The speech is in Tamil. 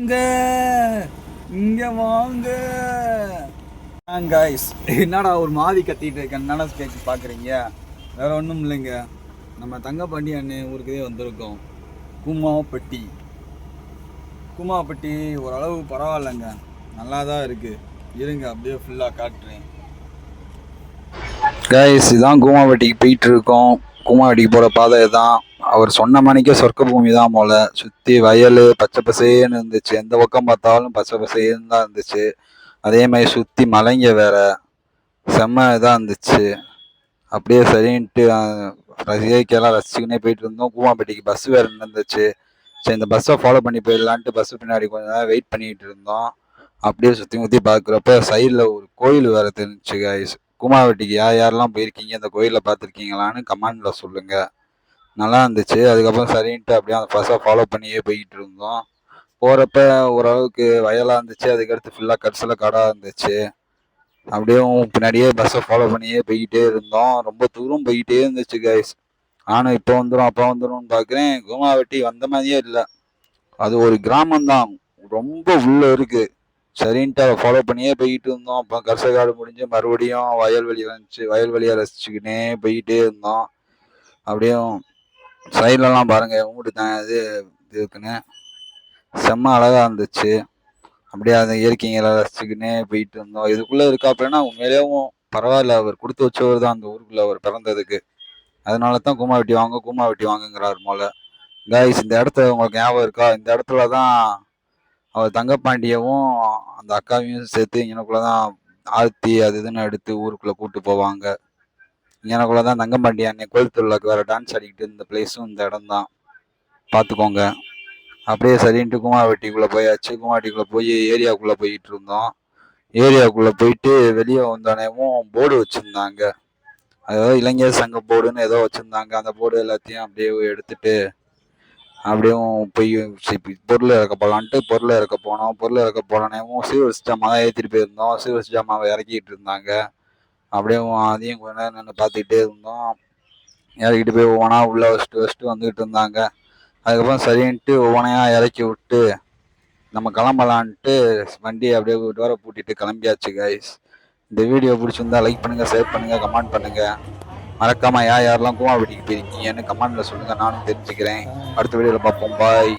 இங்க இங்க வாங்க கைஸ். என்னடா ஒரு மாதிரி கத்திட்டு இருக்கேன், என்னடா கேட்டு பார்க்குறீங்க? வேற ஒன்றும் இல்லைங்க, நம்ம தங்கப்பாண்டி அண்ணன் ஊருக்கே வந்திருக்கோம். கூமாப்பட்டி. கூமாப்பட்டி ஓரளவு பரவாயில்லைங்க, நல்லா தான் இருக்குது. இருங்க அப்படியே ஃபுல்லாக காட்டுறேன் கைஸ். இதுதான் கூமாப்பட்டிக்கு போயிட்டு இருக்கோம். கூமாப்பட்டிக்கு போகிற பாதை தான். அவர் சொன்ன மணிக்கே சொர்க்க பூமி தான் போல. சுற்றி வயல் பச்சை பசேன்னு இருந்துச்சு, எந்த பக்கம் பார்த்தாலும் பச்சை பசேன்னு தான் இருந்துச்சு. அதே மாதிரி சுற்றி மலைங்க வேற, செம்ம இதாக இருந்துச்சு. அப்படியே சரின்ட்டு இயற்கையெல்லாம் ரசிச்சுக்கினே போயிட்டு இருந்தோம். கூமாப்பட்டிக்கு பஸ் வேறு இருந்துச்சு. சரி, இந்த பஸ்ஸை ஃபாலோ பண்ணி போயிடலான்ட்டு பஸ்ஸு பின்னாடி கொஞ்ச நேரம் வெயிட் பண்ணிட்டு இருந்தோம். அப்படியே சுற்றி முற்றி பார்க்குறப்ப சைடில் ஒரு கோயில் வேறு தெரிஞ்சிச்சு கைஸ். கூமாப்பட்டிக்கு யாரெல்லாம் போயிருக்கீங்க, அந்த கோயிலில் பார்த்துருக்கீங்களான்னு கமெண்டில் சொல்லுங்கள். நல்லா இருந்துச்சு. அதுக்கப்புறம் சரின்ட்டு அப்படியே அந்த பஸ்ஸை ஃபாலோ பண்ணியே போய்கிட்டு இருந்தோம். போகிறப்ப ஓரளவுக்கு வயலாக இருந்துச்சு, அதுக்கடுத்து ஃபுல்லாக கரிசல காடாக இருந்துச்சு. அப்படியே பின்னாடியே பஸ்ஸை ஃபாலோ பண்ணியே போய்கிட்டே இருந்தோம். ரொம்ப தூரம் போய்கிட்டே இருந்துச்சு கைஸ். நானும் இப்போ வந்துடும் அப்போ வந்துடும் பார்க்குறேன், கூமாவட்டி வந்த மாதிரியே இல்லை. அது ஒரு கிராமம்தான், ரொம்ப உள்ளே இருக்குது. சரின்ட்டு அதை ஃபாலோ பண்ணியே போய்கிட்டு இருந்தோம். அப்போ கரிசக்காடு முடிஞ்சு மறுபடியும் வயல்வெளி வந்துச்சு, வயல்வெளியை ரசிச்சுக்கினே போய்கிட்டே இருந்தோம். அப்படியே சைட்லலாம் பாருங்கள், ஊட்டு தான் இது இருக்குன்னு செம்ம அழகாக இருந்துச்சு. அப்படியே அந்த இயற்கைங்களை ரசிச்சுக்கினே போயிட்டு இருந்தோம். இதுக்குள்ளே இருக்காப்புலன்னா உண்மையிலேயும் பரவாயில்ல, அவர் கொடுத்து வச்சவர் தான் அந்த ஊருக்குள்ளே அவர் பிறந்ததுக்கு. அதனால தான் கூமாவட்டி வாங்க கூமாவட்டி வாங்குங்கிறார் போல. கைஸ், இந்த இடத்த உங்களுக்கு ஞாபகம் இருக்கா? இந்த இடத்துல தான் அவர் தங்கப்பாண்டியவும் அந்த அக்காவையும் சேர்த்து இங்கனக்குள்ளே தான் ஆர்த்தி அது இதுன்னு எடுத்து ஊருக்குள்ளே கூப்பிட்டு போவாங்க. இங்கனக்குள்ளே தான் தங்கப்பாண்டி அன்னை கோயில் திருவிழாக்கு வேறு டான்ஸ் ஆடிக்கிட்டு இருந்த பிளேஸும் இந்த இடம் தான், பார்த்துக்கோங்க. அப்படியே சரின்ட்டு கூமாவட்டிக்குள்ளே போயாச்சு. கூமாவட்டிக்குள்ளே போய் ஏரியாவுக்குள்ளே போயிட்டு இருந்தோம். ஏரியாவுக்குள்ளே போயிட்டு வெளியே வந்தோடனேவும் போர்டு வச்சுருந்தாங்க, அதாவது இளைஞர் சங்க போர்டுன்னு ஏதோ வச்சுருந்தாங்க. அந்த போர்டு எல்லாத்தையும் அப்படியே எடுத்துட்டு அப்படியே போய் பொருள் இறக்க போகலான்ட்டு பொருள் இறக்க போனோம். பொருள் இறக்க போனோடனேவும் சீவர்ஸ் ஜாமா தான் ஏற்றிட்டு போயிருந்தோம். சீவர்ஸ் ஜாமாவை இறக்கிட்டு இருந்தாங்க. அப்படியே அதையும் கொஞ்ச நேரம் நின்று பார்த்துக்கிட்டே இருந்தோம். இறக்கிட்டு போய் ஒவ்வொன்றா உள்ளே வச்சுட்டு வந்துக்கிட்டு இருந்தாங்க. அதுக்கப்புறம் சரின்ட்டு ஒவ்வொன்றையாக இறக்கி விட்டு நம்ம கிளம்பலான்ட்டு வண்டியை அப்படியே வர பூட்டிட்டு கிளம்பியாச்சு கைஸ். இந்த வீடியோ பிடிச்சிருந்தா லைக் பண்ணுங்கள், ஷேர் பண்ணுங்கள், கமெண்ட் பண்ணுங்கள். மறக்காமல் யாரெல்லாம் கூமாவட்டிக்கு போயிருக்கீங்கன்னு கமெண்டில் சொல்லுங்கள், நானும் தெரிஞ்சுக்கிறேன். அடுத்த வீடியோவில் பார்ப்போம். பாய்.